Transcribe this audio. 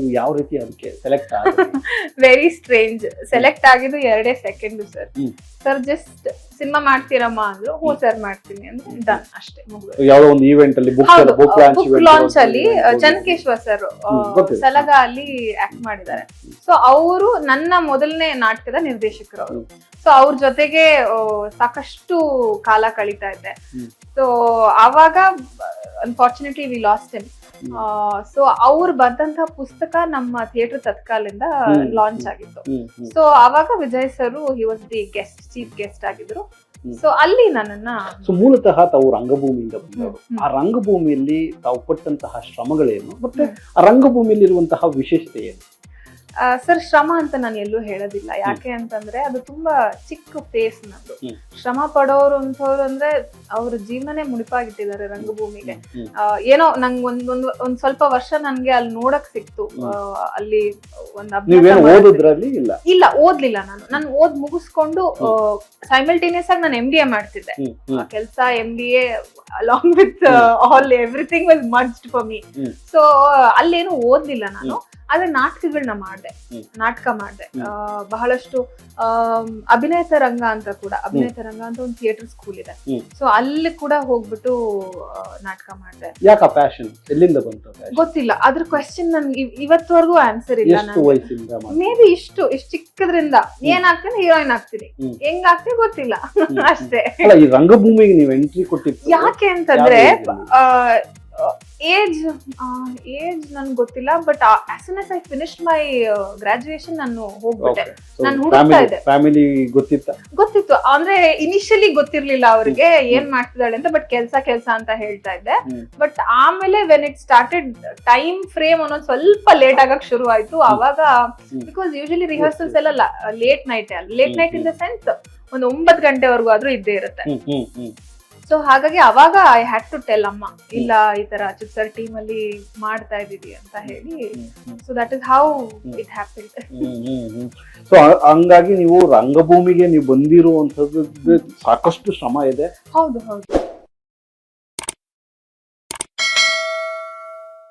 ನೀವು ಯಾವ ರೀತಿ ಅದಕ್ಕೆ ಸೆಲೆಕ್ಟ್ ಆದ್ರಿ? Very strange. ಸೆಲೆಕ್ಟ್ ಆಗಿದ್ದು 2 ಸೆಕೆಂಡ್ ಸರ್. ಹ್ಮ್. ಸರ್ ಜಸ್ಟ್ ಸಿನಿಮಾ ಮಾಡ್ತೀರಮ್ಮ ಅಂದ್ರು. ಹ್ಞೂ ಸರ್ ಮಾಡ್ತೀನಿ ಅಂದ್ರೆ ಡನ್ ಅಷ್ಟೇ ಮುಗಿದು. ಯಾವ್ದೋ ಒಂದು ಈವೆಂಟ್ ಅಲ್ಲಿ ಬುಕ್ ಲಾಂಚ್ ಅಲ್ಲಿ ಚನ್ಕೇಶ್ವರ್ ಸರ್ ಗೊತ್ತಿದೆ. ಸಲಗ ಅಲ್ಲಿ ಆಕ್ಟ್ ಮಾಡಿದ್ದಾರೆ. ಸೊ ಅವರು ನನ್ನ ಮೊದಲನೇ ನಾಟಕದ ನಿರ್ದೇಶಕರು ಅವರು. ಸೊ ಅವ್ರ ಜೊತೆಗೆ ಸಾಕಷ್ಟು ಕಾಲ ಕಳೀತಾ ಇದ್ದೆ. ಸೊ ಆವಾಗ unfortunately V last him. So ಅವ್ರು ಬರ್ದಂತಹ ಪುಸ್ತಕ ನಮ್ಮ ಥಿಯೇಟರ್ ತತ್ಕಾಲಿಂದ ಲಾಂಚ್ ಆಗಿತ್ತು. ಸೊ ಅವಾಗ Vijay sir he was the guest, chief guest ಆಗಿದ್ರು. ಸೊ ಅಲ್ಲಿ ನನ್ನನ್ನ ಮೂಲತಃ ತಾವು ರಂಗಭೂಮಿಯಿಂದ ಬಂದವರು. ಆ ರಂಗಭೂಮಿಯಲ್ಲಿ ತಾವು ಪಟ್ಟಂತಹ ಶ್ರಮಗಳೇನು ಮತ್ತೆ ಆ ರಂಗಭೂಮಿಯಲ್ಲಿ ಇರುವಂತಹ ವಿಶೇಷತೆ ಏನು? ಸರ್ ಶ್ರಮ ಅಂತ ನಾನು ಎಲ್ಲೂ ಹೇಳೋದಿಲ್ಲ. ಯಾಕೆ ಅಂತಂದ್ರೆ ಅದು ತುಂಬಾ ಚಿಕ್ಕ ಫೇಸ್ ನಂದು. ಶ್ರಮ ಪಡೋರು ಅಂತವ್ರು ಅಂದ್ರೆ ಅವ್ರ ಜೀವನನೇ ಮುಡಿಪಾಗಿಟ್ಟಿದ್ದಾರೆ ರಂಗಭೂಮಿಗೆ. ಏನೋ ನಂಗೆ ಒಂದ್ ಸ್ವಲ್ಪ ವರ್ಷ ನನ್ಗೆ ಅಲ್ಲಿ ನೋಡಕ್ ಸಿಕ್ತು. ಅಲ್ಲಿ ಇಲ್ಲ ಓದ್ಲಿಲ್ಲ. ನಾನು ಓದ್ ಮುಗಿಸ್ಕೊಂಡು ಸೈಮಲ್ಟೇನಿಯಸ್ ಆಗಿ ನಾನು MBA ಮಾಡ್ತಿದ್ದೆ. ಕೆಲ್ಸ MBA along with all everything was merged for me. So ಅಲ್ಲೇನು ಓದ್ಲಿಲ್ಲ ನಾನು. ಆದ್ರೆ ನಾಟಕ ಮಾಡ್ದೆ. ಬಹಳಷ್ಟು ಅಭಿನಯತ ರಂಗ ಅಂತ ಒಂದು ಥಿಯೇಟರ್ ಸ್ಕೂಲ್ ಇದೆ. ಸೊ ಅಲ್ಲಿ ಕೂಡ ಹೋಗ್ಬಿಟ್ಟು ನಾಟಕ ಮಾಡ್ದೆ. ಎಲ್ಲಿಂದ ಬಂತು ಗೊತ್ತಿಲ್ಲ. ಅದ್ರ ಕ್ವೆಶ್ಚನ್ ನನ್ಗೆ ಇವತ್ತವರೆಗೂ ಆನ್ಸರ್ ಇಲ್ಲ. ಮೇ ಬಿ ಇಷ್ಟು ಚಿಕ್ಕದ್ರಿಂದ ಏನಾಗ್ತೀನಿ, ಹೀರೋಯಿನ್ ಆಗ್ತೀನಿ, ಹೆಂಗ್ ಆಗ್ತೀನಿ ಗೊತ್ತಿಲ್ಲ ಅಷ್ಟೇ. ರಂಗಭೂಮಿಗೆ ನೀವು ಎಂಟ್ರಿ ಕೊಟ್ಟಿದ್ದು ಯಾಕೆ ಅಂತಂದ್ರೆ ಏಜ್ ನನ್ಗೆ ಗೊತ್ತಿಲ್ಲ. But as soon as I finished my graduation ನಾನು ಹೋಗ್ಬಿಟ್ಟೆ. ನಾನು ಹುಡುಕ್ತಾ ಇದ್ದೆ. ಫ್ಯಾಮಿಲಿ ಗೊತ್ತಿತ್ತು ಅಂದ್ರೆ ಇನಿಷಿಯಲಿ ಗೊತ್ತಿರ್ಲಿಲ್ಲ ಅವ್ರಿಗೆ ಏನ್ ಮಾಡ್ತಿದ್ದಾಳೆ ಅಂತ. ಬಟ್ ಕೆಲ್ಸ ಅಂತ ಹೇಳ್ತಾ ಇದ್ದೆ. ಬಟ್ ಆಮೇಲೆ when it started time frame ಅನ್ನೋದು ಸ್ವಲ್ಪ ಲೇಟ್ ಆಗಕ್ ಶುರು ಆಯ್ತು. ಅವಾಗ ಬಿಕಾಸ್ ಯೂಶಲಿ ರಿಹರ್ಸಲ್ಸ್ ಎಲ್ಲ late night in the sense ಒಂದು 9 ಗಂಟೆವರೆಗೂ ಆದ್ರೂ ಇದ್ದೇ ಇರುತ್ತೆ. ಸೊ ಹಾಗಾಗಿ ಅವಾಗ ಐ ಹ್ಯಾಡ್ ಟು ಟೆಲ್ ಅಮ್ಮ, ಇಲ್ಲ ಈ ತರ ಚಿಪ್ಸರ್ ಟೀಮ್ ಅಲ್ಲಿ ಮಾಡ್ತಾ ಇದೀವಿ ಅಂತ ಹೇಳಿ. So that is how it happened. So ಹಂಗಾಗಿ ನೀವು ರಂಗಭೂಮಿಗೆ ನೀವು ಬಂದಿರುವಂತದ್ದು ಸಾಕಷ್ಟು ಶ್ರಮ ಇದೆ. ಹೌದು.